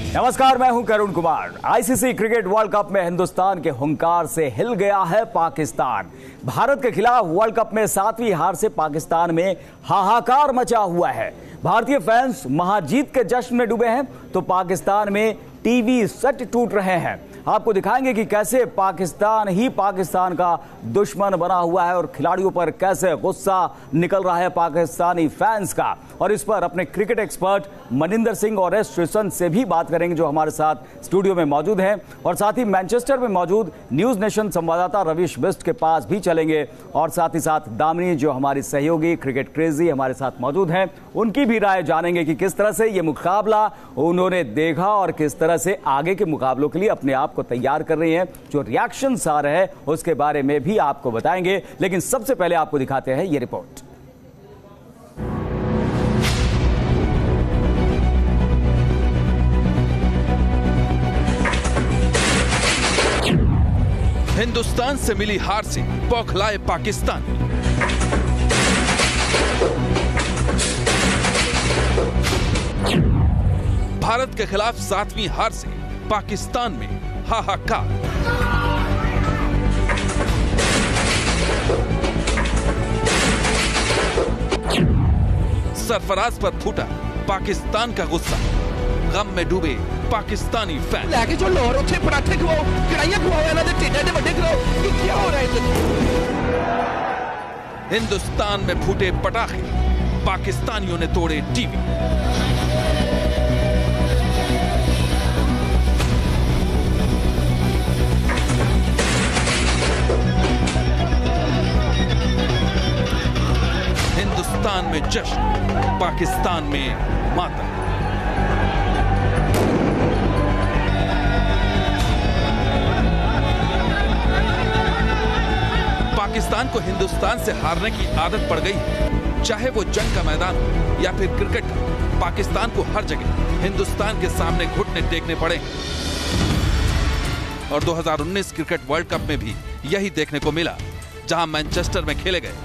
नमस्कार, मैं हूं Karun Kumar. ICC cricket world cup में हिंदुस्तान के हुंकार से हिल गया है पाकिस्तान। भारत के खिलाफ वर्ल्ड कप में 7वीं हार से पाकिस्तान में हाहाकार मचा हुआ है। भारतीय फैंस महाजीत के जश्न में डूबे हैं तो पाकिस्तान में टीवी सेट टूट रहे हैं। आपको दिखाएंगे कि कैसे पाकिस्तान ही पाकिस्तान का दुश्मन बना हुआ है और खिलाड़ियों पर कैसे गुस्सा निकल रहा है पाकिस्तानी फैंस का। और इस पर अपने क्रिकेट एक्सपर्ट मनिंदर सिंह और एस श्रीसंत से भी बात करेंगे, जो हमारे साथ स्टूडियो में मौजूद हैं। और साथ ही मैनचेस्टर में मौजूद न्यूज नेशन संवाददाता रवीश बिस्ट के पास भी चलेंगे। और साथ ही साथ दामिनी, जो हमारी सहयोगी क्रिकेट क्रेजी हमारे साथ मौजूद हैं, उनकी भी राय जानेंगे कि किस तरह से ये मुकाबला उन्होंने देखा और किस तरह से आगे के मुकाबलों के लिए अपने आप को तैयार कर रही हैं। जो रिएक्शंस आ रहे हैं उसके बारे में भी आपको बताएंगे, लेकिन सबसे पहले आपको दिखाते हैं ये रिपोर्ट। हिंदुस्तान से मिली हार से बौखलाए पाकिस्तान। भारत के खिलाफ 7वीं हार से पाकिस्तान में हाहाकार। सरफराज पर फूटा पाकिस्तान का गुस्सा। गम में डूबे पाकिस्तानी फैन। लेके जो लाहौर उत्थे पराठे खवाओ, कढ़ाइयां खवाओ, इन्हां दे ढिड्डां दे वड्डे कराओ। ये क्या हो रहा है इधर? हिंदुस्तान में फूटे पटाखे, पाकिस्तानियों ने तोड़े टीवी। हिंदुस्तान में जश्न, पाकिस्तान में मातम। पाकिस्तान को हिंदुस्तान से हारने की आदत पड़ गई है। चाहे वो जंग का मैदान हो या फिर क्रिकेट का, पाकिस्तान को हर जगह हिंदुस्तान के सामने घुटने टेकने पड़े। और 2019 क्रिकेट वर्ल्ड कप में भी यही देखने को मिला, जहां मैनचेस्टर में खेले गए।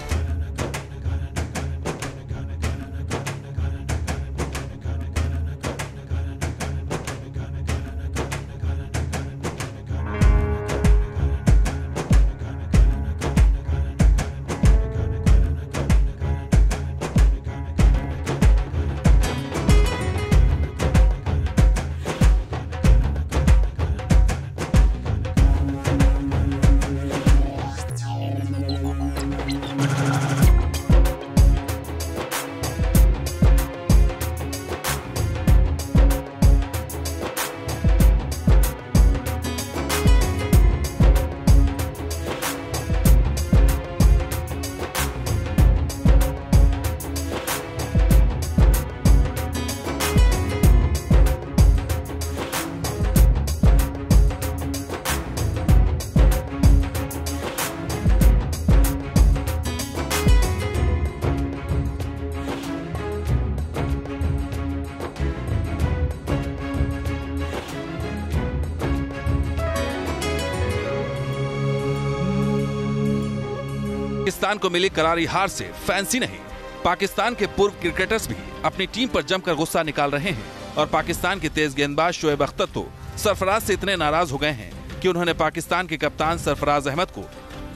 पाकिस्तान को मिली करारी हार से फैंस ही नहीं, पाकिस्तान के पूर्व क्रिकेटर्स भी अपनी टीम पर जमकर गुस्सा निकाल रहे हैं। और पाकिस्तान के तेज गेंदबाज शोएब अख्तर तो सरफराज से इतने नाराज हो गए हैं कि उन्होंने पाकिस्तान के कप्तान सरफराज अहमद को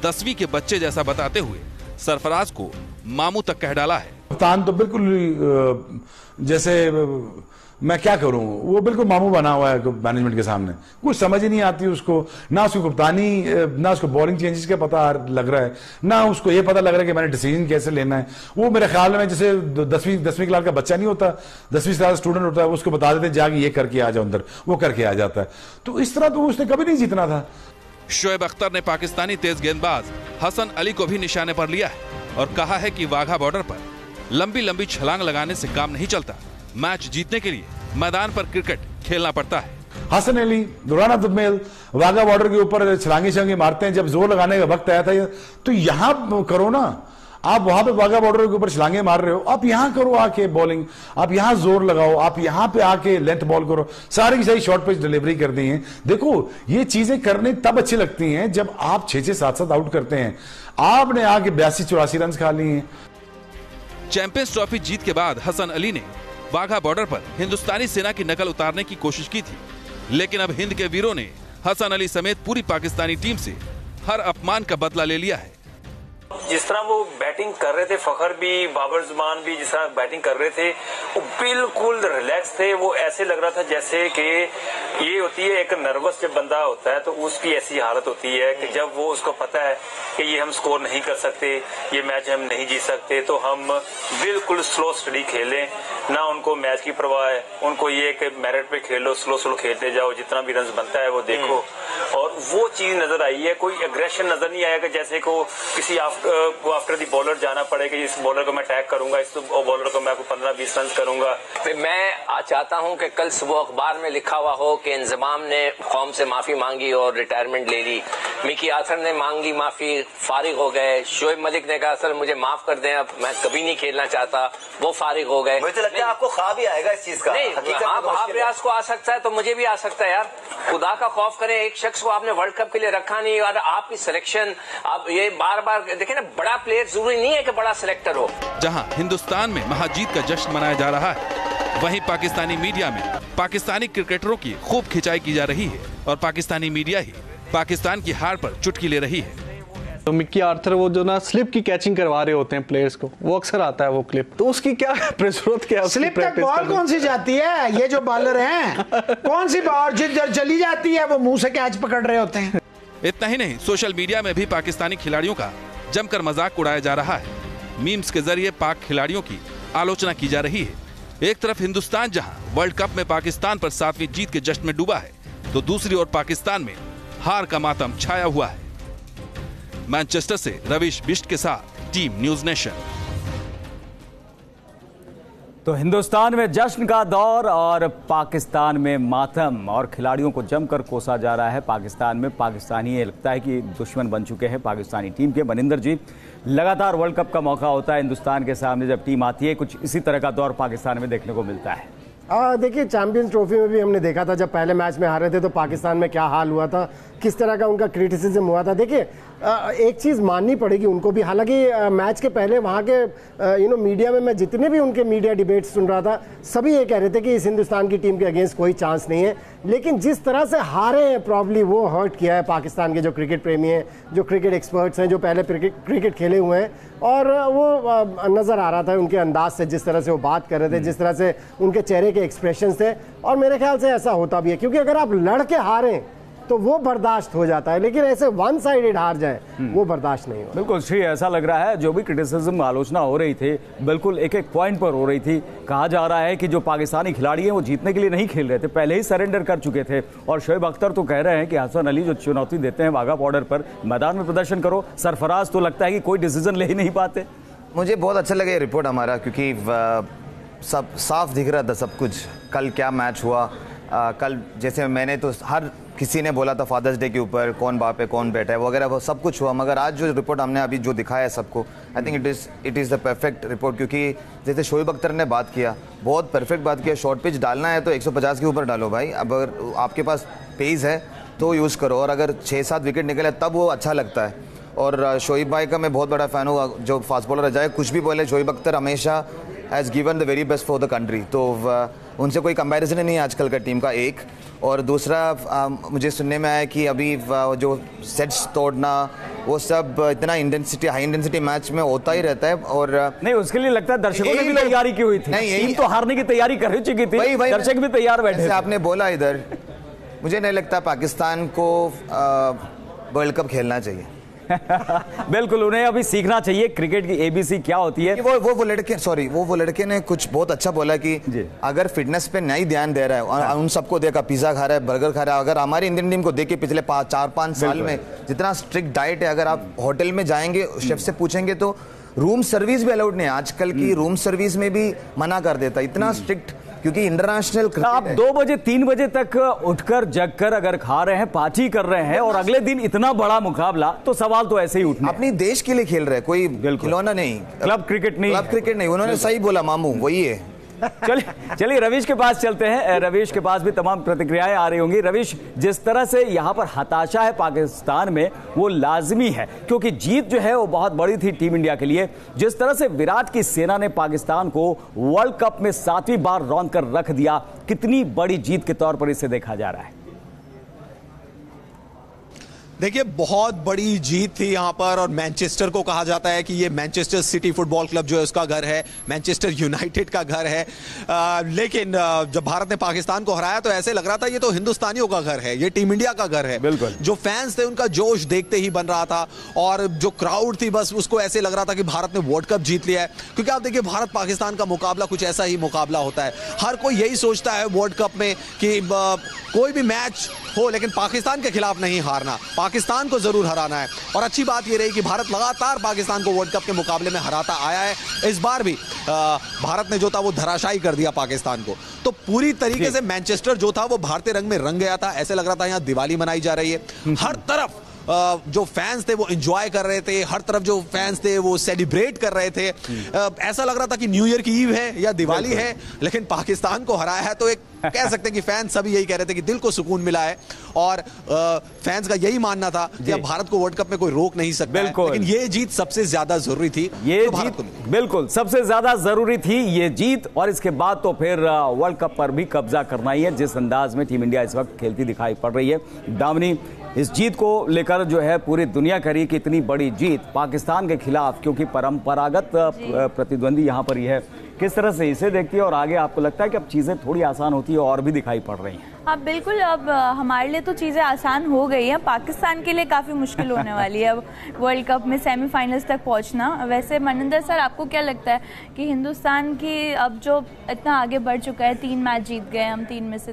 10वीं के बच्चे जैसा बताते हुए सरफराज को मामू तक कह डाला है। कप्तान तो बिल्कुल जैसे मैं क्या करूं, वो बिल्कुल मामू बना हुआ है मैनेजमेंट के सामने। कुछ समझ ही नहीं आती उसको, ना उसको कप्तानी, ना उसको बॉलिंग चेंजेस का पता लग रहा है, ना उसको ये पता लग रहा है कि मैंने डिसीजन कैसे लेना है। वो मेरे ख्याल में जैसे 10वीं क्लास का बच्चा नहीं होता, 10वीं क्लास स्टूडेंट होता है, उसको बता देते जाके ये करके आ जाओ अंदर, वो करके आ जाता है। तो इस तरह तो उसने कभी नहीं जीतना था। शोएब अख्तर ने पाकिस्तानी तेज गेंदबाज हसन अली को भी निशाने पर लिया है और कहा है कि वाघा बॉर्डर पर लंबी लंबी छलांग लगाने से काम नहीं चलता। मैच जीतने के लिए मैदान पर क्रिकेट खेलना पड़ता है। हसन अली, दुराना दुबमेल वाघा बॉर्डर के ऊपर छलांगे मारते हैं। जब जोर लगाने का वक्त आया था तो यहां करो ना, आप वहां पे वाघा बॉर्डर के ऊपर छलांगे मार रहे हो, आप यहां करो आके बॉलिंग, आप यहां जोर लगाओ, आप यहां पे आके लेंथ बॉल करो, सारी की सारी शॉर्ट पिच डिलीवरी कर दी है। देखो ये चीजें करने तब अच्छी लगती हैं जब आप 6-6, 7-7 आउट करते हैं। आपने आके 82-84 रन खा लिए हैं। चैंपियंस ट्रॉफी जीत के बाद हसन अली ने वाघा बॉर्डर पर हिंदुस्तानी सेना की नकल उतारने की कोशिश की थी, लेकिन अब हिंद के वीरों ने हसन अली समेत पूरी पाकिस्तानी टीम से हर अपमान का बदला ले लिया है। जिस तरह वो बैटिंग कर रहे थे, फखर भी, बाबर जुमान भी जिस तरह बैटिंग कर रहे थे, वो बिल्कुल रिलैक्स थे। वो ऐसे लग रहा था जैसे कि ये होती है एक नर्वस जब बंदा होता है तो उसकी ऐसी हालत होती है कि जब वो उसको पता है कि ये हम स्कोर नहीं कर सकते, ये मैच हम नहीं जीत सकते, तो हम बिल्कुल स्लो स्टडी खेलें, ना उनको मैच की परवाह है। उनको ये कि मेरिट पे खेलो, स्लो स्लो खेलते जाओ, जितना भी रन बनता है वो देखो। और वो चीज नजर आई है, कोई एग्रेशन नजर नहीं आया कि जैसे को किसी आफ्टर दी बॉलर जाना पड़े कि इस बॉलर को मैं अटैक करूंगा, इस बॉलर को मैं 15-20 रन करूंगा। मैं चाहता हूं कि कल सुबह अखबार में लिखा हुआ हो कि इंजमाम ने कौम से माफी मांगी और रिटायरमेंट ले ली, मिकी आथर ने मांगी माफी, फारिग हो गए, शोएब मलिक ने कहा सर मुझे माफ कर दें, अब मैं कभी नहीं खेलना चाहता, वो फारिग हो गए। मुझे लगता है आपको ख्वाब ही आएगा इस चीज का। नहीं, आप रियाज को आ सकता है तो मुझे भी आ सकता है यार। खुदा का खौफ करें, एक शख्स को आपने वर्ल्ड कप के लिए रखा नहीं और आपकी सिलेक्शन, आप ये बार बार देखें ना, बड़ा प्लेयर जरूरी नहीं है कि बड़ा सिलेक्टर हो। जहां हिंदुस्तान में महाजीत का जश्न मनाया जा रहा है, वहीं पाकिस्तानी मीडिया में पाकिस्तानी क्रिकेटरों की खूब खिंचाई की जा रही है और पाकिस्तानी मीडिया ही पाकिस्तान की हार पर चुटकी ले रही है। तो मिक्की आर्थर वो जो ना स्लिप की कैचिंग करवा रहे होते हैं प्लेयर्स को, वो अक्सर आता है वो क्लिप, तो उसकी क्या जरूरत क्या है? स्लिप तक बॉल कौन सी जाती है? ये जो बॉलर हैं कौन सी बॉल जिधर चली जाती है वो मुंह से कैच पकड़ रहे होते हैं। इतना ही नहीं, सोशल मीडिया में भी पाकिस्तानी खिलाड़ियों का जमकर मजाक उड़ाया जा रहा है। मीम्स के जरिए पाक खिलाड़ियों की आलोचना की जा रही है। एक तरफ हिंदुस्तान जहां वर्ल्ड कप में पाकिस्तान पर 7वीं जीत के जश्न में डूबा है, तो दूसरी ओर पाकिस्तान में हार का मातम छाया हुआ है। मैनचेस्टर से रवीश बिष्ट के साथ टीम न्यूज नेशन। तो हिंदुस्तान में जश्न का दौर और पाकिस्तान में मातम, और खिलाड़ियों को जमकर कोसा जा रहा है। पाकिस्तान में पाकिस्तानी ये लगता है कि दुश्मन बन चुके हैं पाकिस्तानी टीम के। मनिंदर जी, लगातार वर्ल्ड कप का मौका होता है हिंदुस्तान के सामने, जब टीम आती है कुछ इसी तरह का दौर पाकिस्तान में देखने को मिलता है। देखिए, चैंपियंस ट्रॉफी में भी हमने देखा था जब पहले मैच में हारे थे तो पाकिस्तान में क्या हाल हुआ था, किस तरह का उनका क्रिटिसिज्म हुआ था। देखिए, एक चीज़ माननी पड़ेगी उनको भी, हालांकि मैच के पहले वहाँ के मीडिया में मैं जितने भी उनके मीडिया डिबेट्स सुन रहा था, सभी ये कह रहे थे कि इस हिंदुस्तान की टीम के अगेंस्ट कोई चांस नहीं है। लेकिन जिस तरह से हारे हैं प्रॉब्ली, वो हर्ट किया है पाकिस्तान के जो क्रिकेट प्रेमी हैं, जो क्रिकेट एक्सपर्ट्स हैं, जो पहले क्रिकेट खेले हुए हैं। और वो नज़र आ रहा था उनके अंदाज से, जिस तरह से वो बात कर रहे थे, जिस तरह से उनके चेहरे के एक्सप्रेशन थे। और मेरे ख्याल से ऐसा होता भी है, क्योंकि अगर आप लड़ के हारें तो वो बर्दाश्त हो जाता है, लेकिन ऐसे वन साइडेड हार जाए वो बर्दाश्त नहीं हो। बिल्कुल श्री, ऐसा लग रहा है जो भी क्रिटिसिज्म आलोचना हो रही थी बिल्कुल एक एक पॉइंट पर हो रही थी। कहा जा रहा है कि जो पाकिस्तानी खिलाड़ी हैं वो जीतने के लिए नहीं खेल रहे थे, पहले ही सरेंडर कर चुके थे। और शोएब अख्तर तो कह रहे हैं कि हसन अली जो चुनौती देते हैं वाघा बॉर्डर पर, मैदान में प्रदर्शन करो। सरफराज तो लगता है कि कोई डिसीजन ले ही नहीं पाते। मुझे बहुत अच्छा लगा ये रिपोर्ट हमारा, क्योंकि सब साफ दिख रहा था सब कुछ। कल क्या मैच हुआ, कल जैसे मैंने तो हर किसी ने बोला था फादर्स डे के ऊपर कौन बाप है कौन बेटा है वगैरह, वो सब कुछ हुआ। मगर आज जो रिपोर्ट हमने अभी जो दिखाया है सबको, I think it is the perfect report. क्योंकि जैसे शोएब अख्तर ने बात किया, बहुत परफेक्ट बात किया। शॉर्ट पिच डालना है तो 150 के ऊपर डालो भाई। अब अगर आपके पास पेस है तो यूज़ करो, और अगर 6-7 विकेट निकले तब वो अच्छा लगता है। और शोएब भाई का मैं बहुत बड़ा फ़ैन हूँ, जो फास्ट बॉलर जाए कुछ भी बोले, शोएब अख्तर हमेशा has given the very best for the country. तो उनसे कोई कंपैरिजन नहीं आजकल का टीम का, एक। और दूसरा मुझे सुनने में आया कि अभी जो सेट्स तोड़ना वो सब इतना इंटेंसिटी, हाई इंटेंसिटी मैच में होता ही रहता है। और नहीं, उसके लिए लगता है दर्शकों ने भी तैयारी की हुई थी। नहीं, टीम तो हारने की तैयारी कर चुकी थी, दर्शक भी तैयार बैठे थे। आपने बोला इधर, मुझे नहीं लगता पाकिस्तान को वर्ल्ड कप खेलना चाहिए। बिल्कुल, उन्हें अभी सीखना चाहिए क्रिकेट की एबीसी क्या होती है। वो लड़के ने कुछ बहुत अच्छा बोला कि अगर फिटनेस पे नहीं ध्यान दे रहा है और उन सबको देखा पिज्जा खा रहा है, बर्गर खा रहा है। अगर हमारी इंडियन टीम को देख के पिछले 4-5 साल में जितना स्ट्रिक्ट डाइट है, अगर आप होटल में जाएंगे शेफ से पूछेंगे तो रूम सर्विस भी अलाउड नहीं है। आजकल की रूम सर्विस में भी मना कर देता, इतना स्ट्रिक्ट, क्योंकि इंटरनेशनल। आप 2 बजे 3 बजे तक उठकर जगकर अगर खा रहे हैं, पार्टी कर रहे हैं, और अगले दिन इतना बड़ा मुकाबला, तो सवाल तो ऐसे ही उठने। अपनी देश के लिए खेल रहे हैं, कोई खिलौना नहीं, क्लब क्रिकेट नहीं। उन्होंने सही बोला मामू, वही है। चलिए रवीश के पास चलते हैं। रवीश के पास भी तमाम प्रतिक्रियाएं आ रही होंगी। रवीश, जिस तरह से यहां पर हताशा है पाकिस्तान में वो लाजमी है, क्योंकि जीत जो है वो बहुत बड़ी थी टीम इंडिया के लिए। जिस तरह से विराट की सेना ने पाकिस्तान को वर्ल्ड कप में 7वीं बार रौंद कर रख दिया, कितनी बड़ी जीत के तौर पर इसे देखा जा रहा है? देखिए, बहुत बड़ी जीत थी यहाँ पर, और मैनचेस्टर को कहा जाता है कि ये मैनचेस्टर सिटी फुटबॉल क्लब जो है उसका घर है, मैनचेस्टर यूनाइटेड का घर है। लेकिन जब भारत ने पाकिस्तान को हराया तो ऐसे लग रहा था ये तो हिंदुस्तानियों का घर है, ये टीम इंडिया का घर है। बिल्कुल। जो फैंस थे उनका जोश देखते ही बन रहा था, और जो क्राउड थी बस उसको ऐसे लग रहा था कि भारत ने वर्ल्ड कप जीत लिया है। क्योंकि आप देखिए, भारत पाकिस्तान का मुकाबला कुछ ऐसा ही मुकाबला होता है। हर कोई यही सोचता है वर्ल्ड कप में कि कोई भी मैच हो लेकिन पाकिस्तान के खिलाफ नहीं हारना, पाकिस्तान को जरूर हराना है। और अच्छी बात यह रही कि भारत लगातार पाकिस्तान को वर्ल्ड कप के मुकाबले में हराता आया है। इस बार भी भारत ने जो था वो धराशायी कर दिया पाकिस्तान को। तो पूरी तरीके से मैनचेस्टर जो था वो भारतीय रंग में रंग गया था। ऐसे लग रहा था यहाँ दिवाली मनाई जा रही है। हर तरफ जो फैंस थे वो एंजॉय कर रहे थे, हर तरफ जो फैंस थे वो सेलिब्रेट कर रहे थे। ऐसा लग रहा था कि न्यू ईयर की ईव है या दिवाली है। लेकिन पाकिस्तान को हराया है तो एक कह सकते हैं कि फैंस सभी यही कह रहे थे कि दिल को सुकून मिला है, और फैंस का यही मानना था कि अब भारत को वर्ल्ड कप में कोई रोक नहीं सकता है। लेकिन ये जीत सबसे ज्यादा जरूरी थी, ये तो भारत को बिल्कुल सबसे ज्यादा जरूरी थी ये जीत। और इसके बाद तो फिर वर्ल्ड कप पर भी कब्जा करना ही है, जिस अंदाज में टीम इंडिया इस वक्त खेलती दिखाई पड़ रही है। दामिनी, इस जीत को लेकर जो है पूरी दुनिया कह रही है कि इतनी बड़ी जीत पाकिस्तान के खिलाफ, क्योंकि परंपरागत प्रतिद्वंदी यहां पर ही है, किस तरह से इसे देखती है? और आगे आपको लगता है कि अब चीजें थोड़ी आसान होती है और भी दिखाई पड़ रही हैं? हाँ बिल्कुल, अब हमारे लिए तो चीज़ें आसान हो गई हैं, पाकिस्तान के लिए काफ़ी मुश्किल होने वाली है अब वर्ल्ड कप में सेमीफाइनल्स तक पहुंचना। वैसे मनिंदर सर, आपको क्या लगता है कि हिंदुस्तान की अब जो इतना आगे बढ़ चुका है, 3 मैच जीत गए हम, 3 में से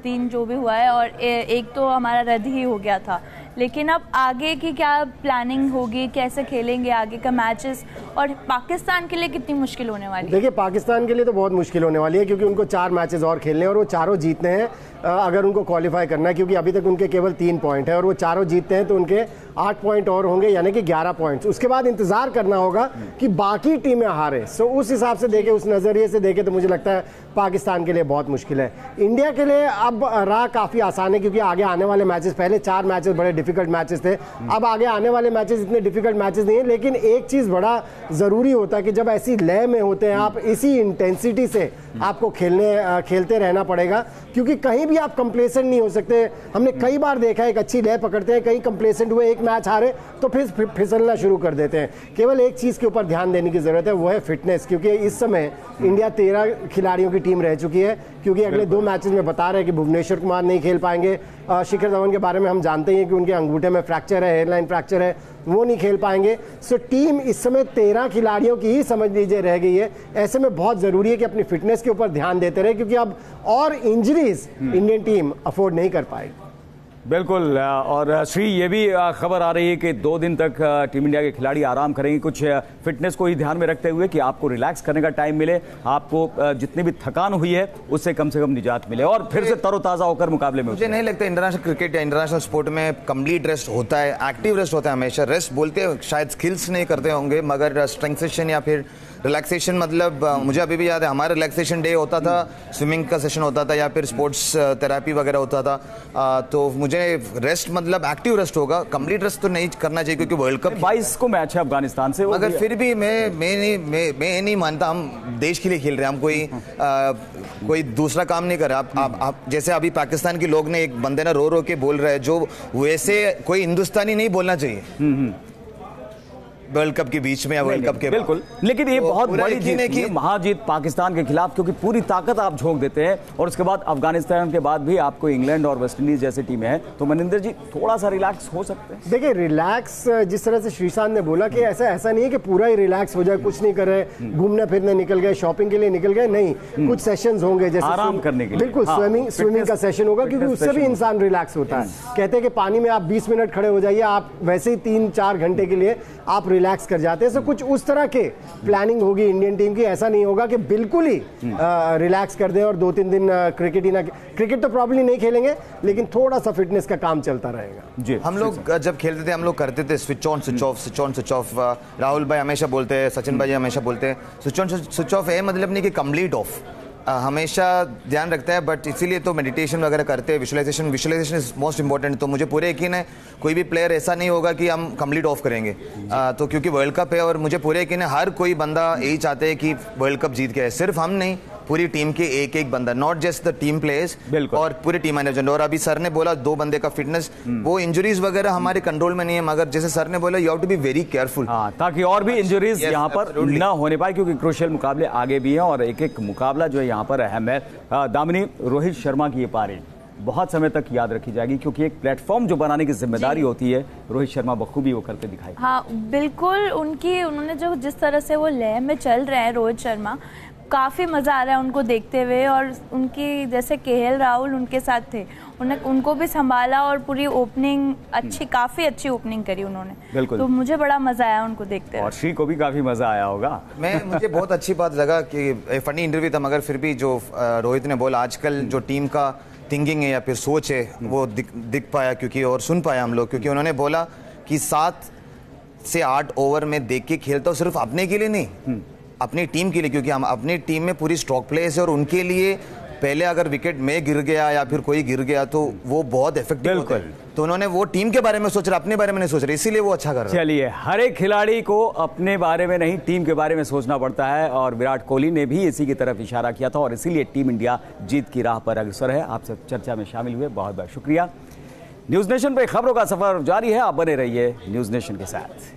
3 जो भी हुआ है, और एक तो हमारा रद्द ही हो गया था। लेकिन अब आगे की क्या प्लानिंग होगी, कैसे खेलेंगे आगे का मैचेस, और पाकिस्तान के लिए कितनी मुश्किल होने वाली है? देखिए, पाकिस्तान के लिए तो बहुत मुश्किल होने वाली है, क्योंकि उनको 4 मैचेस और खेलने हैं और वो चारों जीतने हैं अगर उनको क्वालिफाई करना है, क्योंकि अभी तक उनके केवल 3 पॉइंट है और वो चारों जीतते हैं तो उनके 8 पॉइंट और होंगे, यानी कि 11 पॉइंट्स। उसके बाद इंतजार करना होगा कि बाकी टीमें हारे। सो उस हिसाब से देखें, उस नज़रिए से देखें तो मुझे लगता है पाकिस्तान के लिए बहुत मुश्किल है। इंडिया के लिए अब राह काफ़ी आसान है, क्योंकि आगे आने वाले मैचेस, पहले 4 मैचेस बड़े डिफिकल्ट मैचेस थे, अब आगे आने वाले मैचेस इतने डिफिकल्ट मैचेस नहीं है। लेकिन एक चीज़ बड़ा ज़रूरी होता है कि जब ऐसी लय में होते हैं आप, इसी इंटेंसिटी से आपको खेलते रहना पड़ेगा, क्योंकि कहीं भी आप कंप्लेसेंट नहीं हो सकते। हमने कई बार देखा है, एक अच्छी लय पकड़ते हैं, कहीं कंप्लेसेंट हुए, एक मैच हारे तो फिर फिसलना शुरू कर देते हैं। केवल एक चीज़ के ऊपर ध्यान देने की ज़रूरत है, वो है फिटनेस, क्योंकि इस समय इंडिया 13 खिलाड़ियों की टीम रह चुकी है, क्योंकि अगले 2 मैचेस में बता रहे हैं कि भुवनेश्वर कुमार नहीं खेल पाएंगे। शिखर धवन के बारे में हम जानते ही हैं कि उनके अंगूठे में फ्रैक्चर है, हेयरलाइन फ्रैक्चर है, वो नहीं खेल पाएंगे। सो टीम इस समय 13 खिलाड़ियों की ही समझ लीजिए रह गई है। ऐसे में बहुत ज़रूरी है कि अपनी फिटनेस के ऊपर ध्यान देते रहे, क्योंकि अब और इंजरीज इंडियन टीम अफोर्ड नहीं कर पाएगी। बिल्कुल। और श्री, ये भी खबर आ रही है कि 2 दिन तक टीम इंडिया के खिलाड़ी आराम करेंगे, कुछ फिटनेस को ही ध्यान में रखते हुए कि आपको रिलैक्स करने का टाइम मिले, आपको जितनी भी थकान हुई है उससे कम से कम निजात मिले और फिर से तरोताज़ा होकर मुकाबले में। मुझे नहीं लगता इंटरनेशनल क्रिकेट या इंटरनेशनल स्पोर्ट में कंप्लीट रेस्ट होता है, एक्टिव रेस्ट होता है हमेशा। रेस्ट बोलते हैं शायद स्किल्स नहीं करते होंगे, मगर स्ट्रेंथ सेशन या फिर रिलैक्सेशन, मतलब मुझे अभी भी याद है हमारा रिलैक्सेशन डे होता था, स्विमिंग का सेशन होता था या फिर स्पोर्ट्स थेरेपी वगैरह होता था। तो मुझे रेस्ट मतलब एक्टिव रेस्ट होगा, कंप्लीट रेस्ट तो नहीं करना चाहिए, क्योंकि वर्ल्ड कप 22 को मैच है अफगानिस्तान से। मगर फिर भी मैं नहीं मानता हम देश के लिए खेल रहे हैं, हम कोई दूसरा काम नहीं कर रहे। आप जैसे अभी पाकिस्तान के लोग ने, एक बंदे ना रो के बोल रहे हैं, जो वैसे कोई हिंदुस्तानी नहीं बोलना चाहिए वर्ल्ड कप के बीच में या वर्ल्ड कप के। बिल्कुल, लेकिन ये बहुत बड़ी जीत है, महाजीत पाकिस्तान के खिलाफ, क्योंकि पूरी ताकत आप झोंक देते हैं और उसके बाद अफगानिस्तान के बाद भी आपको इंग्लैंड और वेस्ट इंडीज जैसी टीमें हैं, तो मनिंदर जी थोड़ा सा रिलैक्स हो सकते हैं। देखिए, रिलैक्स जिस तरह से श्रीशांत ने बोला कि ऐसा नहीं है कि पूरा ही रिलैक्स हो जाए, कुछ नहीं कर रहे, घूमने फिरने निकल गए, शॉपिंग के लिए निकल गए, नहीं, कुछ सेशंस होंगे जैसे आराम करने के लिए। बिल्कुल, स्विमिंग का सेशन होगा, क्योंकि उससे भी इंसान रिलैक्स होता है। कहते हैं कि पानी में आप 20 मिनट खड़े हो जाइए, आप वैसे ही 3-4 घंटे के लिए आप रिलैक्स कर जाते हैं। सो कुछ उस तरह के प्लानिंग होगी इंडियन टीम की, ऐसा नहीं होगा कि बिल्कुल ही रिलैक्स कर दें और 2-3 दिन क्रिकेट तो प्रॉब्ली नहीं खेलेंगे, लेकिन थोड़ा सा फिटनेस का काम चलता रहेगा। जी, हम लोग जब खेलते थे हम लोग करते थे switch on switch off, switch on switch off. Rahul भाई हमेशा बोलते हैं, सचिन भाई हमेशा बोलते हैं स्विच ऑन स्विच ऑफ है मतलब नहीं कि कंप्लीट ऑफ, हमेशा ध्यान रखता है। बट इसीलिए तो मेडिटेशन वगैरह करते हैं, विजुअलाइजेशन इज मोस्ट इंपॉर्टेंट। तो मुझे पूरे यकीन है कोई भी प्लेयर ऐसा नहीं होगा कि हम कंप्लीट ऑफ करेंगे। तो क्योंकि वर्ल्ड कप है और मुझे पूरे यकीन है हर कोई बंदा यही चाहते हैं कि वर्ल्ड कप जीत के आए, सिर्फ हम नहीं, पूरी टीम के एक एक बंदा, not just the team players और पूरी टीम मैनेजमेंट। और अभी सर ने बोला 2 बंदे का फिटनेस, वो इंजरीज वगैरह हमारे कंट्रोल में नहीं है, मगर जैसे सर ने बोला you have to be very careful, ताकि और भी इंजरीज यहाँ पर ना होने पाए, क्योंकि क्रूशियल मुकाबले आगे भी हैं और एक एक मुकाबला जो है यहाँ पर अहम है। दामिनी, रोहित शर्मा की ये पारी बहुत समय तक याद रखी जाएगी, क्योंकि एक प्लेटफॉर्म जो बनाने की जिम्मेदारी होती है रोहित शर्मा बखूबी वो करते दिखाई। हाँ बिल्कुल, उन्होंने जो जिस तरह से वो लय में चल रहे हैं रोहित शर्मा, काफ़ी मज़ा आ रहा है उनको देखते हुए। और उनकी जैसे केएल राहुल उनके साथ थे, उनको भी संभाला और पूरी ओपनिंग काफ़ी अच्छी ओपनिंग करी उन्होंने। बिल्कुल, तो मुझे बड़ा मज़ा आया उनको देखते हुए। और श्री को भी काफ़ी मज़ा आया होगा। मुझे बहुत अच्छी बात लगा कि फनी इंटरव्यू था, मगर फिर भी जो रोहित ने बोला आजकल जो टीम का थिंकिंग है या फिर सोच है वो दिख पाया, क्योंकि और सुन पाया हम लोग, क्योंकि उन्होंने बोला कि 7 से 8 ओवर में देख के खेलता हूँ, सिर्फ अपने के लिए नहीं, अपनी टीम के लिए, क्योंकि हम अपनी टीम में पूरी स्ट्रोक प्लेयर्स है और उनके लिए पहले अगर विकेट में गिर गया या फिर कोई गिर गया तो वो बहुत इफेक्टिव होता है। तो उन्होंने वो टीम के बारे में सोच रहा, अपने बारे में नहीं सोच रहे, इसीलिए वो अच्छा कर रहा है। चलिए, हर एक खिलाड़ी को अपने बारे में नहीं टीम के बारे में सोचना पड़ता है, और विराट कोहली ने भी इसी की तरफ इशारा किया था और इसीलिए टीम इंडिया जीत की राह पर अग्रसर है। आप सब चर्चा में शामिल हुए, बहुत बहुत शुक्रिया। न्यूज नेशन पे खबरों का सफर जारी है, आप बने रहिए न्यूज नेशन के साथ।